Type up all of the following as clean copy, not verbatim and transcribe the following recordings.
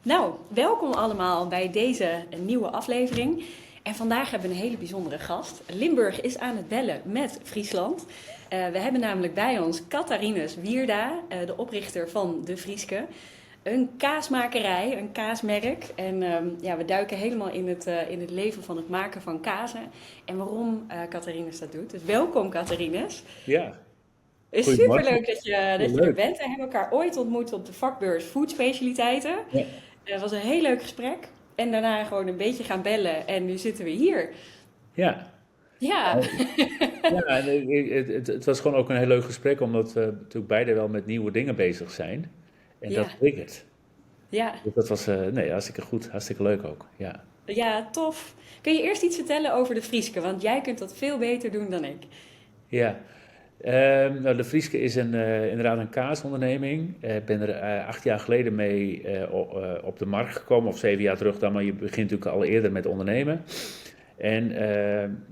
Nou, welkom allemaal bij deze nieuwe aflevering. En vandaag hebben we een hele bijzondere gast. Limburg is aan het bellen met Friesland. We hebben namelijk bij ons Catharinus Wierda, de oprichter van De Frieske. Een kaasmakerij, een kaasmerk. En ja, we duiken helemaal in het leven van het maken van kazen. En waarom Catharinus dat doet. Dus welkom Catharinus. Ja, Het is goedemorgen. superleuk dat je er Leuk. bent. We hebben elkaar ooit ontmoet op de vakbeurs Food Specialiteiten. Ja, Het was een heel leuk gesprek. En daarna gewoon een beetje gaan bellen. En nu zitten we hier. ja. Ja, Ja, en het was gewoon ook een heel leuk gesprek, omdat we natuurlijk beide wel met nieuwe dingen bezig zijn. En ja, dat triggert. ja. Dus dat was nee, hartstikke goed, hartstikke leuk ook. Ja. Ja, tof. Kun je eerst iets vertellen over de Frieske? Want jij kunt dat veel beter doen dan ik. Ja. Nou, De Frieske is inderdaad een kaasonderneming. Ik ben er 8 jaar geleden mee op de markt gekomen, of 7 jaar terug dan, maar je begint natuurlijk al eerder met ondernemen. En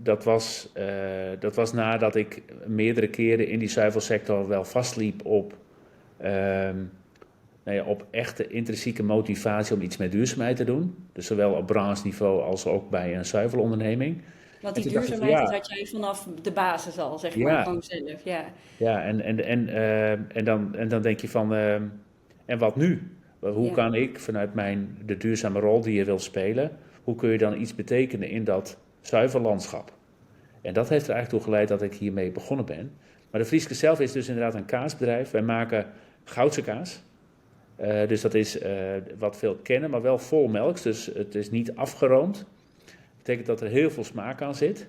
dat was nadat ik meerdere keren in die zuivelsector wel vastliep ehm, nou ja, op echte intrinsieke motivatie om iets met duurzaamheid te doen. Dus zowel op brancheniveau als ook bij een zuivelonderneming. Want En die toen dacht ik van duurzaamheid, dat ja, had jij vanaf de basis al, zeg maar, ja, gewoon zelf. Ja, ja en dan denk je van, en wat nu? Hoe ja, kan ik vanuit de duurzame rol die je wil spelen, hoe kun je dan iets betekenen in dat zuivellandschap? En dat heeft er eigenlijk toe geleid dat ik hiermee begonnen ben. Maar de Frieske zelf is dus inderdaad een kaasbedrijf. Wij maken Goudse kaas. Dus dat is wat veel kennen, maar wel vol melks. Dus het is niet afgeroomd. Dat betekent dat er heel veel smaak aan zit.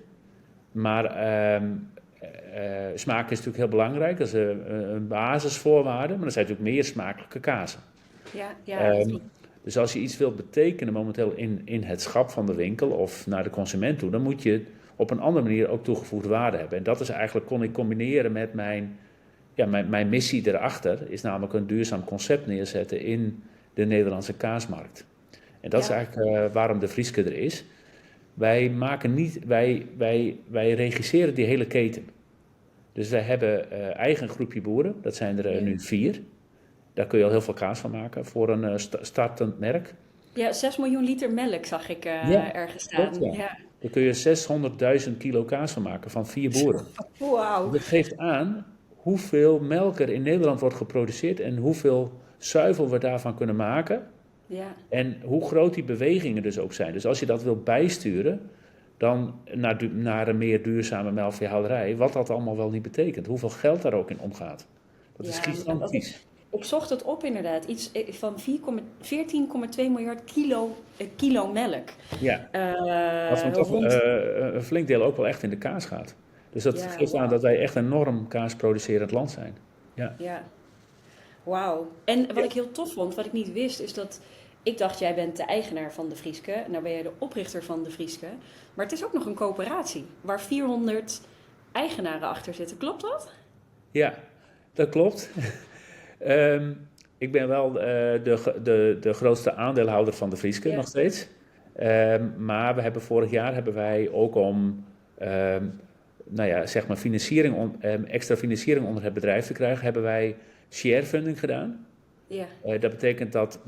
Maar smaak is natuurlijk heel belangrijk. Dat is een basisvoorwaarde. Maar er zijn natuurlijk meer smakelijke kazen. ja, ja, dat Ehm, klopt. dus als je iets wilt betekenen momenteel in het schap van de winkel of naar de consument toe, dan moet je op een andere manier ook toegevoegde waarde hebben. En dat is eigenlijk, kon ik combineren met mijn missie erachter, is namelijk een duurzaam concept neerzetten in de Nederlandse kaasmarkt. En dat is Ja, eigenlijk waarom de Frieske er is. Wij maken niet, wij regisseren die hele keten. Dus wij hebben eigen groepje boeren, dat zijn er ja. nu 4. Daar kun je al heel veel kaas van maken voor een startend merk. Ja, 6 miljoen liter melk zag ik Ja, ergens klopt staan. ja. Ja. Daar kun je 600.000 kilo kaas van maken van 4 boeren. Wauw. Dat geeft aan hoeveel melk er in Nederland wordt geproduceerd en hoeveel zuivel we daarvan kunnen maken. Ja, En hoe groot die bewegingen dus ook zijn. Dus als je dat wilt bijsturen, dan naar een meer duurzame melkveehouderij, wat dat allemaal wel niet betekent. Hoeveel geld daar ook in omgaat. Dat is ja, want gigantisch. ik zocht het op inderdaad. Iets van 14,2 miljard kilo melk. Ja. Waarvan toch Rond. een flink deel ook wel echt in de kaas gaat. Dus dat Ja, geeft aan wauw. dat wij echt een enorm kaasproducerend land zijn. Ja. Ja, wauw. En wat Ja. ik heel tof vond, wat ik niet wist, is dat ik dacht, jij bent de eigenaar van De Frieske. Nou ben jij de oprichter van De Frieske. Maar het is ook nog een coöperatie waar 400 eigenaren achter zitten. Klopt dat? Ja, dat klopt. Ehm, ik ben wel de grootste aandeelhouder van de Frieske Ja. nog steeds. Maar vorig jaar hebben wij ook om ehm, nou ja, zeg maar extra financiering onder het bedrijf te krijgen, hebben wij share funding gedaan. Ja. Dat betekent dat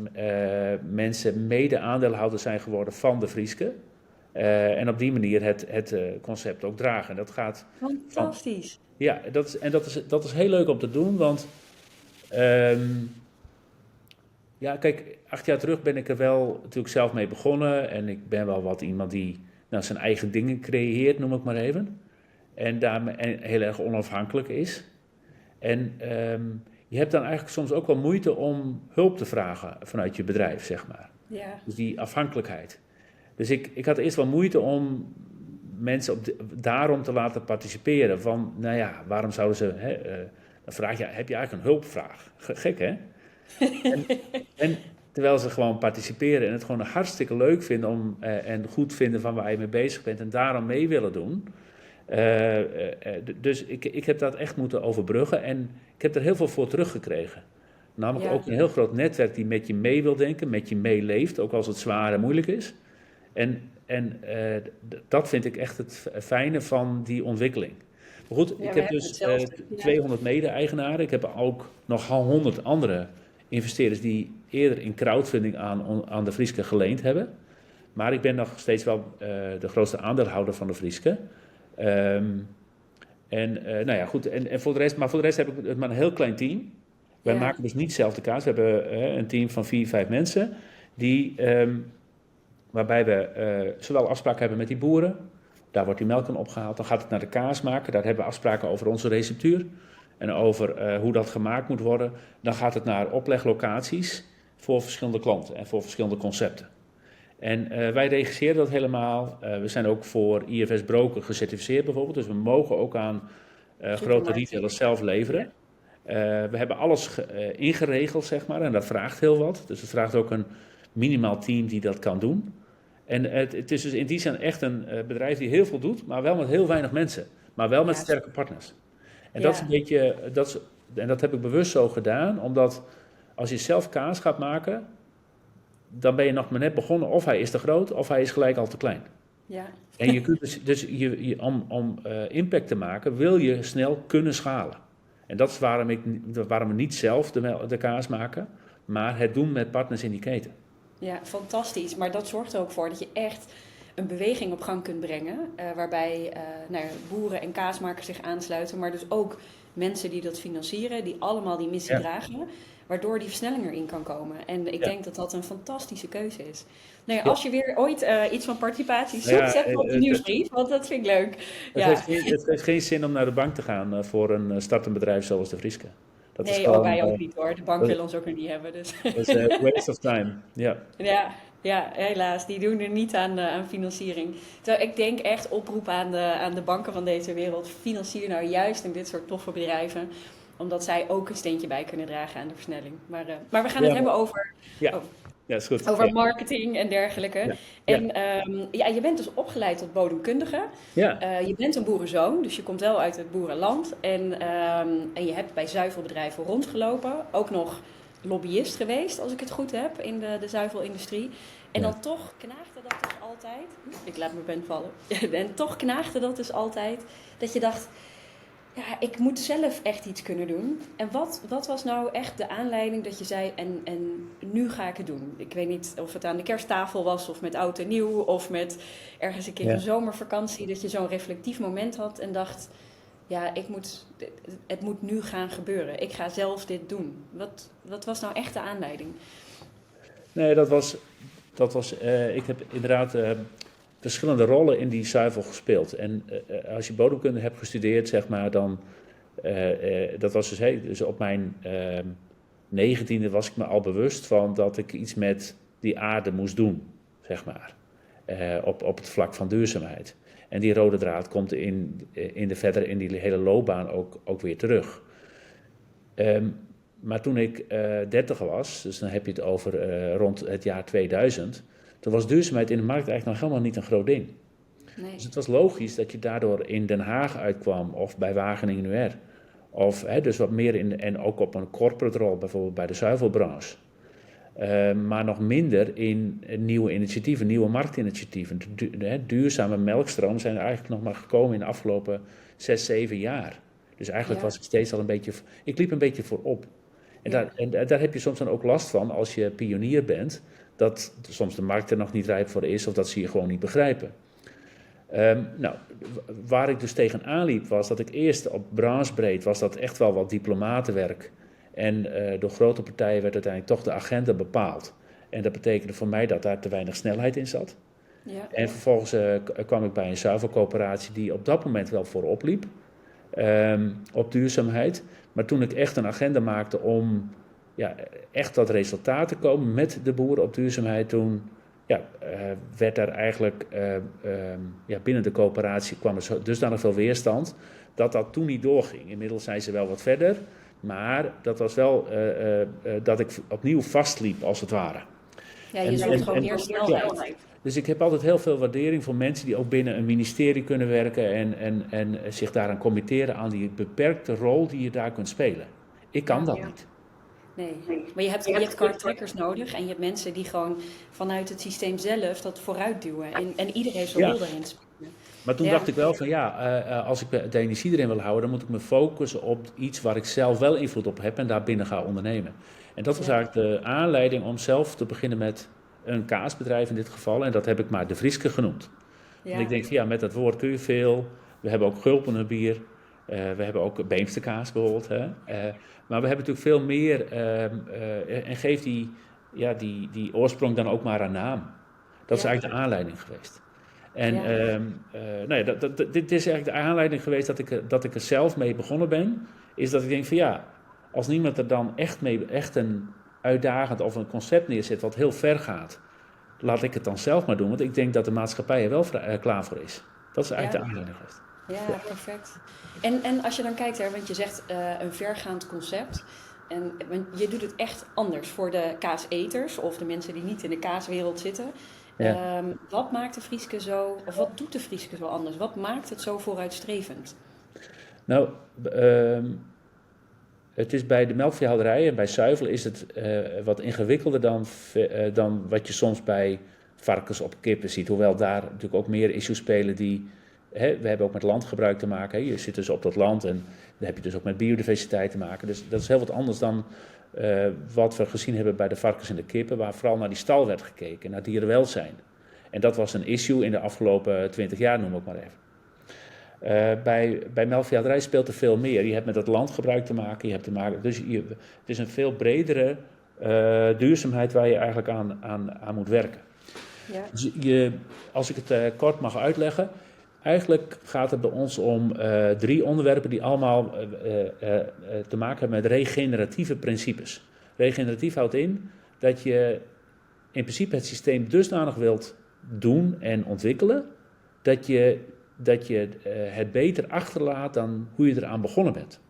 mensen mede-aandeelhouder zijn geworden van de Frieske. En op die manier het concept ook dragen. En dat gaat van. Fantastisch. Ja, dat is heel leuk om te doen, want ehm, ja, kijk, 8 jaar terug ben ik er wel natuurlijk zelf mee begonnen. En ik ben wel wat iemand die nou, zijn eigen dingen creëert, noem ik maar even. En daarmee heel erg onafhankelijk is. En je hebt dan eigenlijk soms ook wel moeite om hulp te vragen vanuit je bedrijf, zeg maar. Ja. Dus die afhankelijkheid. Dus ik had eerst wel moeite om mensen daarom te laten participeren. Van, nou ja, waarom zouden ze. Dan vraag je, heb je eigenlijk een hulpvraag? Gek, hè? En, en terwijl ze gewoon participeren en het gewoon hartstikke leuk vinden en goed vinden van waar je mee bezig bent en daarom mee willen doen. Dus ik heb dat echt moeten overbruggen en ik heb er heel veel voor teruggekregen. Namelijk Ja. ook een heel groot netwerk die met je mee wil denken, met je meeleeft, ook als het zwaar en moeilijk is. Dat vind ik echt het fijne van die ontwikkeling. Maar goed, Ja, ik we heb hebben dus hetzelfde. Ja. 200 mede-eigenaren. Ik heb ook nog 100 andere investeerders die eerder in crowdfunding aan de Frieske geleend hebben. Maar ik ben nog steeds wel de grootste aandeelhouder van de Frieske. Nou ja, goed. En voor de rest heb ik maar een heel klein team. Wij maken dus niet zelf de kaas. We hebben een team van 4, 5 mensen. Waarbij we zowel afspraken hebben met die boeren. Daar wordt die melk dan opgehaald. Dan gaat het naar de kaasmaker. Daar hebben we afspraken over onze receptuur. En over hoe dat gemaakt moet worden. Dan gaat het naar opleglocaties voor verschillende klanten en voor verschillende concepten. En wij regisseren dat helemaal. We zijn ook voor IFS Broker gecertificeerd bijvoorbeeld. Dus we mogen ook aan grote retailers zelf leveren. We hebben alles ingeregeld, zeg maar. En dat vraagt heel wat. Dus het vraagt ook een minimaal team die dat kan doen. En het is dus in die zin echt een bedrijf die heel veel doet, maar wel met heel weinig mensen. Maar wel met sterke partners. En dat is een beetje, en dat heb ik bewust zo gedaan, omdat als je zelf kaas gaat maken, dan ben je nog maar net begonnen. Of hij is te groot, of hij is gelijk al te klein. Ja. En je kunt om impact te maken, wil je snel kunnen schalen. En dat is waarom we niet zelf de kaas maken, maar het doen met partners in die keten. Ja, fantastisch. Maar dat zorgt er ook voor dat je echt een beweging op gang kunt brengen. Waarbij boeren en kaasmakers zich aansluiten. Maar dus ook mensen die dat financieren. Die allemaal die missie dragen. Waardoor die versnelling erin kan komen. En ik denk dat dat een fantastische keuze is. Nou ja, als je weer ooit iets van participatie zoekt, zet me op de nieuwsbrief. Want dat vind ik leuk. Het heeft geen zin om naar de bank te gaan voor een startend bedrijf zoals de Frieske. Dat nee, ook wij ook niet hoor. De bank wil ons ook nog niet hebben. Dus. Dat is een waste of time. Ja, helaas. Die doen er niet aan financiering. Terwijl ik denk echt oproep aan de banken van deze wereld. Financier nou juist in dit soort toffe bedrijven. Omdat zij ook een steentje bij kunnen dragen aan de versnelling. Maar we gaan het hebben over... Ja, is goed. Over marketing en dergelijke. En je bent dus opgeleid tot bodemkundige. Ja. Je bent een boerenzoon, dus je komt wel uit het boerenland. En je hebt bij zuivelbedrijven rondgelopen. Ook nog lobbyist geweest, als ik het goed heb, in de zuivelindustrie. En dan toch knaagde dat dus altijd... Ik laat mijn pen vallen. En toch knaagde dat dus altijd dat je dacht... Ja, ik moet zelf echt iets kunnen doen. En wat was nou echt de aanleiding dat je zei, en nu ga ik het doen? Ik weet niet of het aan de kersttafel was, of met oud en nieuw, of met ergens een keer een zomervakantie, dat je zo'n reflectief moment had en dacht, ja, het moet nu gaan gebeuren. Ik ga zelf dit doen. Wat was nou echt de aanleiding? Nee, dat was ik heb inderdaad... verschillende rollen in die zuivel gespeeld. En als je bodemkunde hebt gestudeerd, zeg maar, dan... dat was dus op mijn 19e was ik me al bewust van dat ik iets met die aarde moest doen, zeg maar. Op het vlak van duurzaamheid. En die rode draad komt verder in die hele loopbaan ook weer terug. Maar toen ik 30 was, dus dan heb je het over rond het jaar 2000... Toen was duurzaamheid in de markt eigenlijk nog helemaal niet een groot ding. Nee. Dus het was logisch dat je daardoor in Den Haag uitkwam of bij Wageningen UR. Of dus wat meer en ook op een corporate rol, bijvoorbeeld bij de zuivelbranche. Maar nog minder in nieuwe initiatieven, nieuwe marktinitiatieven. Duurzame melkstroom zijn er eigenlijk nog maar gekomen in de afgelopen 6, 7 jaar. Dus eigenlijk was ik steeds al ik liep een beetje voorop. En daar heb je soms dan ook last van als je pionier bent, dat soms de markt er nog niet rijp voor is of dat ze je gewoon niet begrijpen. Waar ik dus tegenaan liep was dat ik eerst op branchebreed was dat echt wel wat diplomatenwerk. En door grote partijen werd uiteindelijk toch de agenda bepaald. En dat betekende voor mij dat daar te weinig snelheid in zat. Ja. En vervolgens kwam ik bij een zuivelcoöperatie die op dat moment wel voorop liep op duurzaamheid. Maar toen ik echt een agenda maakte om echt tot resultaat te komen met de boeren op duurzaamheid, toen werd daar eigenlijk binnen de coöperatie kwam er dusdanig veel weerstand dat toen niet doorging. Inmiddels zijn ze wel wat verder, maar dat was wel dat ik opnieuw vastliep als het ware. Ja, je zoekt gewoon meer snelheid. Dus ik heb altijd heel veel waardering voor mensen die ook binnen een ministerie kunnen werken en zich daaraan committeren aan die beperkte rol die je daar kunt spelen. Ik kan dat niet. Nee, maar je hebt kartrekkers nodig en je hebt mensen die gewoon vanuit het systeem zelf dat vooruit duwen. En iedereen heeft zijn rol daarin spelen. Maar toen dacht ik wel van als ik de energie erin wil houden, dan moet ik me focussen op iets waar ik zelf wel invloed op heb en daarbinnen ga ondernemen. En dat was eigenlijk de aanleiding om zelf te beginnen met een kaasbedrijf in dit geval. En dat heb ik maar De Vrieske genoemd. Ja. En ik denk van met dat woord kun je veel. We hebben ook Gulpener bier. We hebben ook Beemsterkaas bijvoorbeeld. Hè? Maar we hebben natuurlijk veel meer. En geef die oorsprong dan ook maar een naam. Dat is eigenlijk de aanleiding geweest. En dit is eigenlijk de aanleiding geweest dat ik er zelf mee begonnen ben. Is dat ik denk van als niemand er dan echt een uitdagend of een concept neerzet wat heel ver gaat, laat ik het dan zelf maar doen. Want ik denk dat de maatschappij er wel klaar voor is. Dat is eigenlijk de aanleiding geweest. Ja, perfect. En als je dan kijkt, want je zegt een vergaand concept. Want je doet het echt anders voor de kaaseters of de mensen die niet in de kaaswereld zitten. Ja. Wat maakt de Vrieske zo, of wat doet de Vrieske zo anders? Wat maakt het zo vooruitstrevend? Nou, het is bij de melkveehouderij en bij zuivel is het wat ingewikkelder dan wat je soms bij varkens of kippen ziet. Hoewel daar natuurlijk ook meer issues spelen die... we hebben ook met landgebruik te maken. Je zit dus op dat land en dan heb je dus ook met biodiversiteit te maken. Dus dat is heel wat anders dan wat we gezien hebben bij de varkens en de kippen, waar vooral naar die stal werd gekeken, naar dierenwelzijn. En dat was een issue in de afgelopen 20 jaar, noem ik maar even. Bij melkveehouderij speelt er veel meer. Je hebt met het landgebruik te maken. Het is een veel bredere duurzaamheid waar je eigenlijk aan moet werken. Ja. Dus als ik het kort mag uitleggen. Eigenlijk gaat het bij ons om 3 onderwerpen die allemaal te maken hebben met regeneratieve principes. Regeneratief houdt in dat je in principe het systeem dusdanig wilt doen en ontwikkelen dat je het beter achterlaat dan hoe je eraan begonnen bent.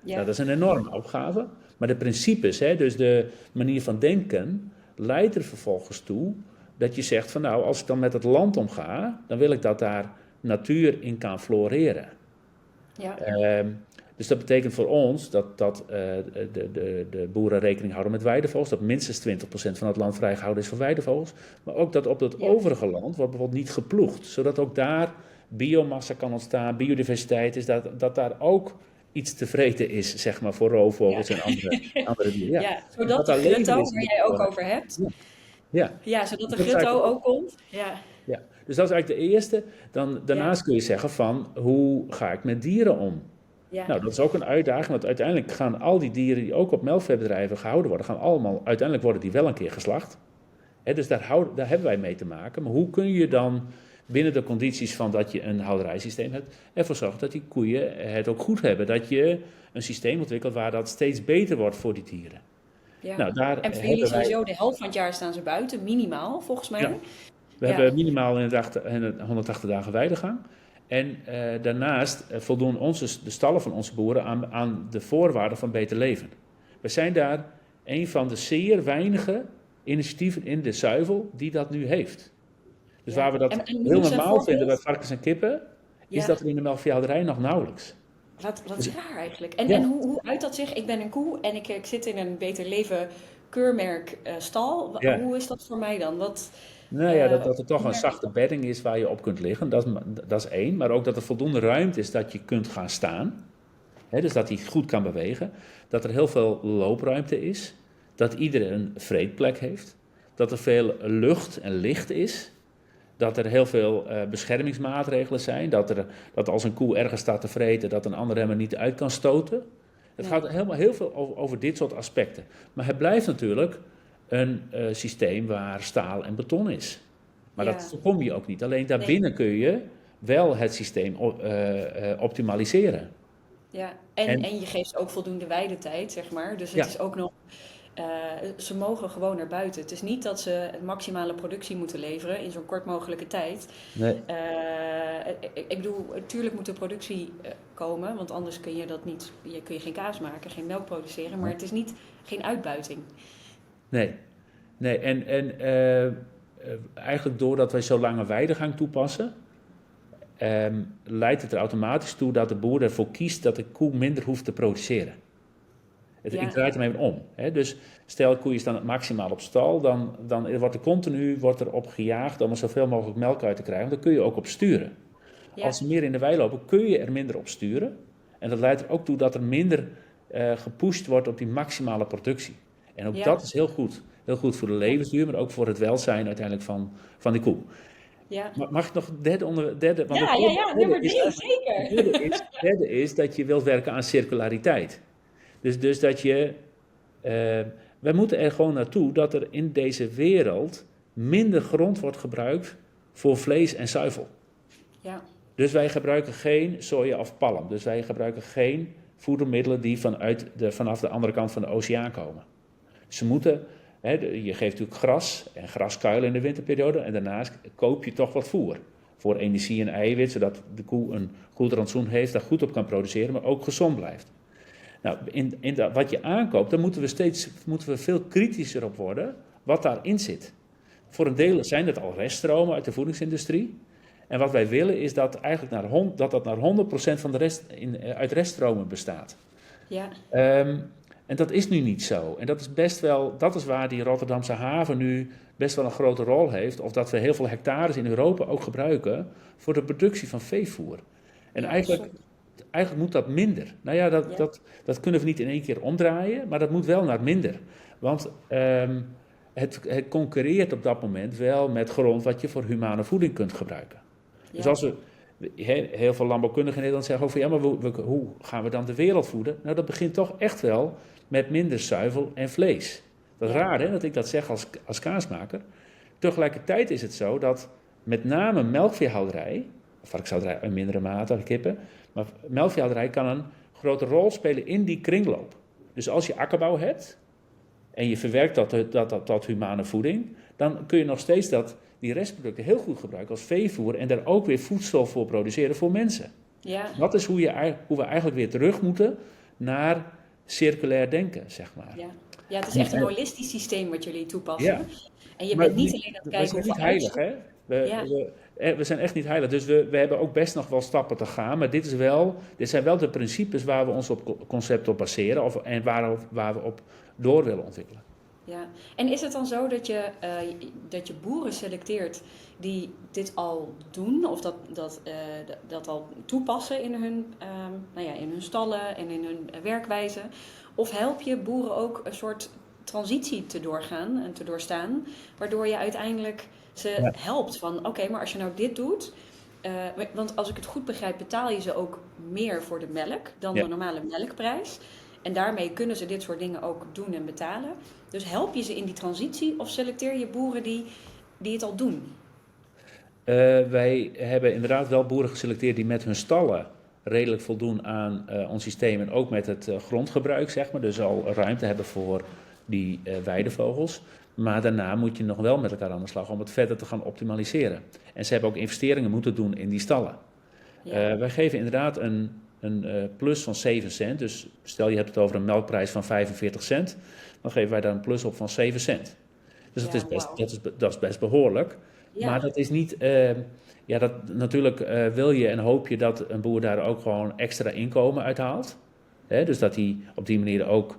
Ja. Nou, dat is een enorme opgave. Maar de principes, dus de manier van denken, leidt er vervolgens toe dat je zegt van als ik dan met het land omga, dan wil ik dat daar natuur in kan floreren. Ja. Dus dat betekent voor ons dat de boeren rekening houden met weidevogels, dat minstens 20% van het land vrijgehouden is voor weidevogels, maar ook dat op het overige land wordt bijvoorbeeld niet geploegd, zodat ook daar biomassa kan ontstaan, biodiversiteit is, dat daar ook iets te vreten is, zeg maar, voor roofvogels en andere dieren. Ja, zodat de grutto, waar jij ook over hebt, zodat de grutto ook komt. Ja, dus dat is eigenlijk de eerste. Daarnaast kun je zeggen van, hoe ga ik met dieren om? Ja. Nou, dat is ook een uitdaging, want uiteindelijk gaan al die dieren die ook op melkveebedrijven gehouden worden, uiteindelijk worden die wel een keer geslacht. Dus daar hebben wij mee te maken. Maar hoe kun je dan binnen de condities van dat je een houderijsysteem hebt, ervoor zorgen dat die koeien het ook goed hebben? Dat je een systeem ontwikkelt waar dat steeds beter wordt voor die dieren. Ja. Nou, en voor jullie sowieso de helft van het jaar staan ze buiten, minimaal volgens mij. Ja. We hebben minimaal in 180 dagen weidegang. En daarnaast voldoen de stallen van onze boeren aan de voorwaarden van beter leven. We zijn daar een van de zeer weinige initiatieven in de zuivel die dat nu heeft. Dus waar we dat heel normaal vinden bij varkens en kippen, is dat er in de melkveehouderij nog nauwelijks. Wat is raar eigenlijk. En hoe uit dat zich? Ik ben een koe en ik zit in een beter leven keurmerk stal. Hoe is dat voor mij dan? Dat er toch een zachte bedding is waar je op kunt liggen. Dat is 1. Maar ook dat er voldoende ruimte is dat je kunt gaan staan. Dus dat hij goed kan bewegen. Dat er heel veel loopruimte is. Dat iedereen een vreedplek heeft. Dat er veel lucht en licht is. Dat er heel veel beschermingsmaatregelen zijn. Dat als een koe ergens staat te vreten, dat een ander hem er niet uit kan stoten. Het gaat heel veel over dit soort aspecten. Maar het blijft natuurlijk een systeem waar staal en beton is. Maar dat voorkom je ook niet. Alleen daarbinnen kun je wel het systeem optimaliseren. Ja, en je geeft ook voldoende weidetijd, zeg maar. Dus het is ook nog... ze mogen gewoon naar buiten. Het is niet dat ze maximale productie moeten leveren in zo'n kort mogelijke tijd. Nee. Ik bedoel, natuurlijk moet er productie komen, want anders kun je dat niet. Kun je geen kaas maken, geen melk produceren, maar het is geen uitbuiting. Nee. En eigenlijk doordat wij zo lange weidegang toepassen, leidt het er automatisch toe dat de boer ervoor kiest dat de koe minder hoeft te produceren. Ik draai het hem even om. Dus stel koeien staan maximaal op stal, dan wordt er continu op gejaagd om er zoveel mogelijk melk uit te krijgen. Want daar kun je ook op sturen. Ja. Als ze meer in de wei lopen, kun je er minder op sturen. En dat leidt er ook toe dat er minder gepusht wordt op die maximale productie. En ook dat is heel goed. Heel goed voor de levensduur, maar ook voor het welzijn uiteindelijk van die koe. Ja. Mag ik nog het derde? Want nummer 3, zeker. Het derde is dat je wilt werken aan circulariteit. Dus dat je... wij moeten er gewoon naartoe dat er in deze wereld minder grond wordt gebruikt voor vlees en zuivel. Ja. Dus wij gebruiken geen soja of palm. Dus wij gebruiken geen voedermiddelen die vanaf de andere kant van de oceaan komen. Ze moeten, je geeft natuurlijk gras en graskuilen in de winterperiode en daarnaast koop je toch wat voer. Voor energie en eiwit, zodat de koe een goed rantsoen heeft, daar goed op kan produceren, maar ook gezond blijft. Nou, wat je aankoopt, daar moeten we veel kritischer op worden wat daarin zit. Voor een deel zijn het al reststromen uit de voedingsindustrie. En wat wij willen is dat eigenlijk naar 100% van de rest uit reststromen bestaat. Ja. En dat is nu niet zo. En dat is waar die Rotterdamse haven nu best wel een grote rol heeft. Of dat we heel veel hectares in Europa ook gebruiken voor de productie van veevoer. En eigenlijk moet dat minder. Nou ja, dat kunnen we niet in één keer omdraaien, maar dat moet wel naar minder. Want het concurreert op dat moment wel met grond wat je voor humane voeding kunt gebruiken. Ja. Dus als heel veel landbouwkundigen in Nederland zeggen over, ja, maar hoe gaan we dan de wereld voeden? Nou, dat begint toch echt wel met minder zuivel en vlees. Dat is raar, hè, dat ik dat zeg als kaasmaker. Tegelijkertijd is het zo dat met name melkveehouderij, varkenshouderij in mindere mate, kippen, maar melkveehouderij kan een grote rol spelen in die kringloop. Dus als je akkerbouw hebt en je verwerkt dat humane voeding, dan kun je nog steeds die restproducten heel goed gebruiken als veevoer en daar ook weer voedsel voor produceren voor mensen. Ja. Dat is hoe we eigenlijk weer terug moeten naar circulair denken, zeg maar. Ja, het is echt een holistisch systeem wat jullie toepassen. Ja. En je bent niet alleen aan het kijken... We zijn niet heilig, hè? We zijn echt niet heilig. Dus we hebben ook best nog wel stappen te gaan. Maar dit zijn wel de principes waar we ons concept op baseren. En waar we op door willen ontwikkelen. Ja, en is het dan zo dat je boeren selecteert die dit al doen of dat al toepassen in hun stallen en in hun werkwijze? Of help je boeren ook een soort transitie te doorgaan en te doorstaan, waardoor je uiteindelijk ze helpt van oké, maar als je nou dit doet, want als ik het goed begrijp betaal je ze ook meer voor de melk dan de normale melkprijs. En daarmee kunnen ze dit soort dingen ook doen en betalen. Dus help je ze in die transitie of selecteer je boeren die het al doen? Wij hebben inderdaad wel boeren geselecteerd die met hun stallen redelijk voldoen aan ons systeem. En ook met het grondgebruik, zeg maar. Dus al ruimte hebben voor die weidevogels. Maar daarna moet je nog wel met elkaar aan de slag om het verder te gaan optimaliseren. En ze hebben ook investeringen moeten doen in die stallen. Ja. Wij geven inderdaad een plus van 7 cent. Dus stel je hebt het over een melkprijs van 45 cent. Dan geven wij daar een plus op van 7 cent. Dus dat is best behoorlijk. Ja. Maar dat is niet... natuurlijk wil je en hoop je dat een boer daar ook gewoon extra inkomen uithaalt. Dus dat hij op die manier ook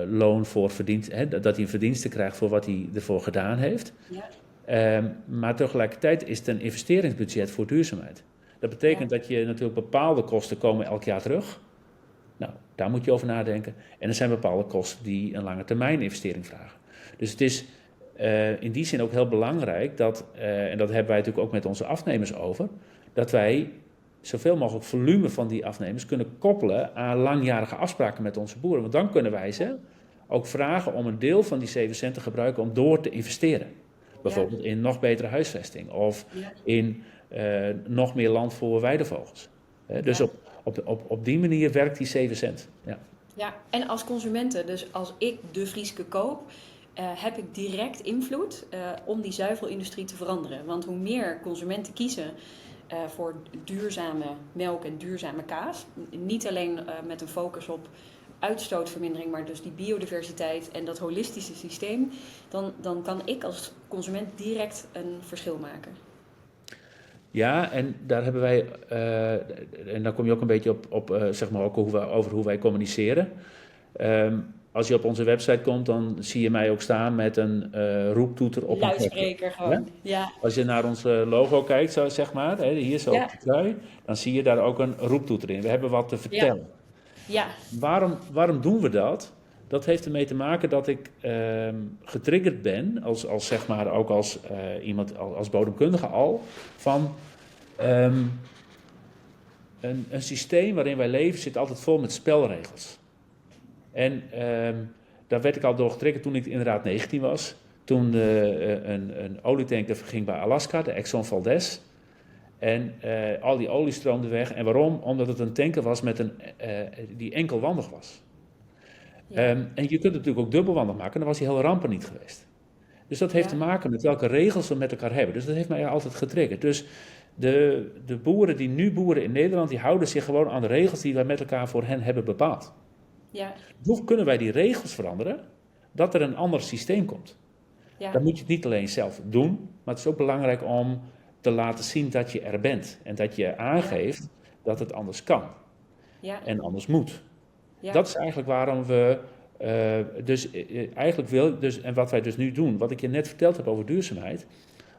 loon voor verdient. Dat hij een verdienste krijgt voor wat hij ervoor gedaan heeft. Ja. Maar tegelijkertijd is het een investeringsbudget voor duurzaamheid. Dat betekent dat je natuurlijk bepaalde kosten komen elk jaar terug. Nou, daar moet je over nadenken. En er zijn bepaalde kosten die een lange termijn investering vragen. Dus het is in die zin ook heel belangrijk dat, en dat hebben wij natuurlijk ook met onze afnemers over, dat wij zoveel mogelijk volume van die afnemers kunnen koppelen aan langjarige afspraken met onze boeren. Want dan kunnen wij ze ook vragen om een deel van die 7 cent te gebruiken om door te investeren. Bijvoorbeeld in nog betere huisvesting of in nog meer land voor weidevogels. Dus op die manier werkt die 7 cent. Ja, en als consumenten, dus als ik de Frieske koop, heb ik direct invloed om die zuivelindustrie te veranderen. Want hoe meer consumenten kiezen voor duurzame melk en duurzame kaas, niet alleen met een focus op uitstootvermindering, maar dus die biodiversiteit en dat holistische systeem, dan kan ik als consument direct een verschil maken. Ja, en daar hebben wij, en dan kom je ook een beetje op zeg maar ook over hoe wij communiceren. als je op onze website komt, dan zie je mij ook staan met een roeptoeter op een tractor. Luidspreker Ja? gewoon. Ja, Als je naar ons logo kijkt, zo, zeg maar, hè, hier zo op ja, de trui, dan zie je daar ook een roeptoeter in. We hebben wat te ja, vertellen. ja, Waarom doen we dat? Dat heeft ermee te maken dat ik getriggerd ben, als zeg maar ook als iemand, als bodemkundige al, van een systeem waarin wij leven zit altijd vol met spelregels. En daar werd ik al door getriggerd toen ik inderdaad 19 was. Toen een olietanker verging bij Alaska, de Exxon Valdez. En al die olie stroomde weg. En waarom? Omdat het een tanker was met die enkelwandig was. ja, En je kunt het natuurlijk ook dubbelwandig maken, dan was die hele ramp er niet geweest. Dus dat heeft ja, te maken met welke regels we met elkaar hebben. Dus dat heeft mij altijd getriggerd. Dus de boeren die nu boeren in Nederland, die houden zich gewoon aan de regels die wij met elkaar voor hen hebben bepaald. ja, Hoe kunnen wij die regels veranderen? Dat er een ander systeem komt. ja, Dan moet je het niet alleen zelf doen, maar het is ook belangrijk om te laten zien dat je er bent. En dat je aangeeft dat het anders kan ja, en anders moet. ja, Dat is eigenlijk waarom we eigenlijk wil, dus, en wat wij dus nu doen, wat ik je net verteld heb over duurzaamheid.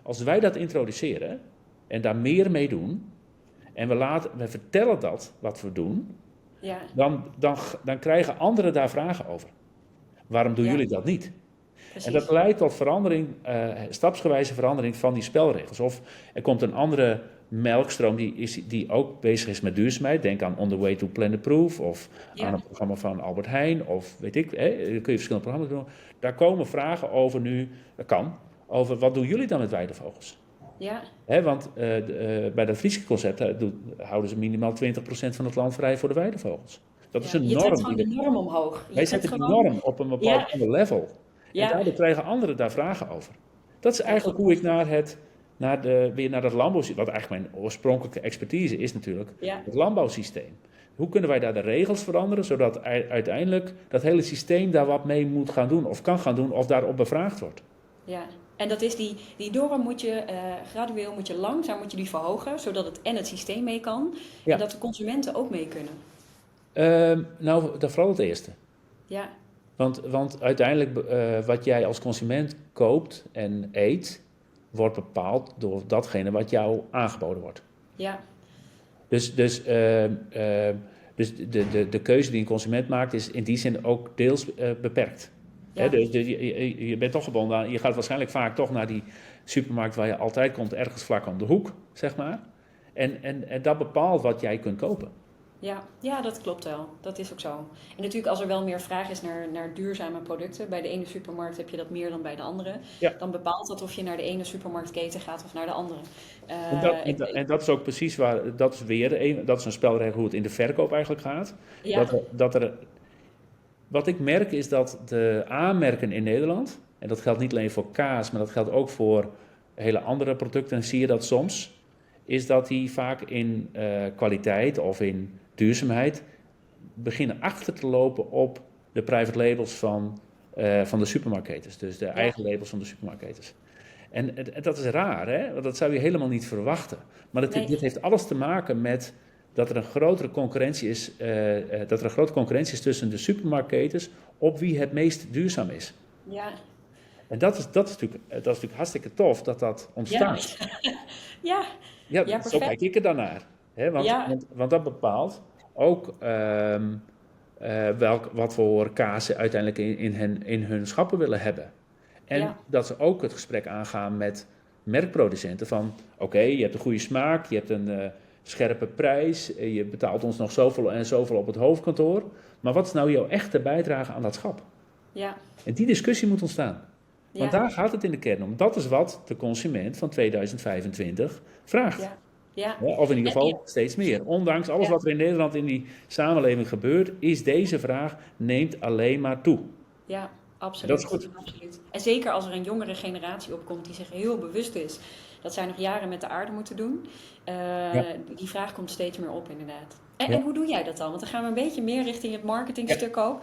Als wij dat introduceren en daar meer mee doen, en we vertellen dat wat we doen, ja, dan krijgen anderen daar vragen over. Waarom doen ja, jullie dat niet? En dat precies. leidt tot verandering, stapsgewijze verandering van die spelregels. Of er komt een andere melkstroom die ook bezig is met duurzaamheid. Denk aan On the Way to Planet Proof of aan Ja, het programma van Albert Heijn of weet ik, daar kun je verschillende programma's doen. Daar komen vragen over nu, dat kan, over wat doen jullie dan met weidevogels? ja, Want bij dat Friese concept houden ze minimaal 20% van het land vrij voor de weidevogels. Dat is ja. een Je trekt norm. gewoon de norm omhoog. Je Wij zet zetten die gewoon, norm op een bepaald ja, ander level. En ja, daardoor krijgen anderen daar vragen over. Dat is ja, eigenlijk hoe ik weer naar dat landbouwsysteem, wat eigenlijk mijn oorspronkelijke expertise is natuurlijk, ja, het landbouwsysteem. Hoe kunnen wij daar de regels veranderen, zodat uiteindelijk dat hele systeem daar wat mee moet gaan doen, of kan gaan doen, of daarop bevraagd wordt. ja. En dat is die norm moet je gradueel, langzaam moet je die verhogen, zodat het systeem mee kan en Ja, dat de consumenten ook mee kunnen. nou, dat vooral het eerste. Ja, Want uiteindelijk, wat jij als consument koopt en eet, wordt bepaald door datgene wat jou aangeboden wordt. ja, Dus de keuze die een consument maakt is in die zin ook deels beperkt. Hè, ja, dus je bent toch gebonden aan, je gaat waarschijnlijk vaak toch naar die supermarkt waar je altijd komt, ergens vlak om de hoek, zeg maar. En dat bepaalt wat jij kunt kopen. ja, ja, dat klopt wel. Dat is ook zo. En natuurlijk als er wel meer vraag is naar duurzame producten, bij de ene supermarkt heb je dat meer dan bij de andere, Ja. dan bepaalt dat of je naar de ene supermarktketen gaat of naar de andere. En dat is ook precies dat is weer dat is een spelregel hoe het in de verkoop eigenlijk gaat. Ja, Wat ik merk is dat de aanmerken in Nederland, en dat geldt niet alleen voor kaas, maar dat geldt ook voor hele andere producten, en zie je dat soms, is dat die vaak in kwaliteit of in duurzaamheid beginnen achter te lopen op de private labels van de supermarktketens. Dus de ja, eigen labels van de supermarktketens. En dat is raar, hè? Want dat zou je helemaal niet verwachten. Maar nee, dit heeft alles te maken met dat er een grotere concurrentie is, dat er een grote concurrentie is tussen de supermarktketens op wie het meest duurzaam is. ja, En dat is natuurlijk hartstikke tof dat dat ja, ontstaat. ja, Ja, ja, zo kijk perfect. ik er dan naar. Hè? Ja, Want dat bepaalt ook wat voor kaas ze uiteindelijk in hun schappen willen hebben. En ja, dat ze ook het gesprek aangaan met merkproducenten van oké, je hebt een goede smaak, je hebt een scherpe prijs, je betaalt ons nog zoveel en zoveel op het hoofdkantoor. Maar wat is nou jouw echte bijdrage aan dat schap? ja, En die discussie moet ontstaan. Want ja, daar gaat het in de kern om. Dat is wat de consument van 2025 vraagt. ja, ja, Ja, of in ieder en, geval steeds meer. Ondanks alles ja, wat er in Nederland in die samenleving gebeurt, is deze vraag neemt alleen maar toe. ja, En dat is absoluut, goed. absoluut. En zeker als er een jongere generatie opkomt die zich heel bewust is dat zij nog jaren met de aarde moeten doen. Ja. Die vraag komt steeds meer op inderdaad. En Ja. hoe doe jij dat dan? Want dan gaan we een beetje meer richting het marketingstuk ook.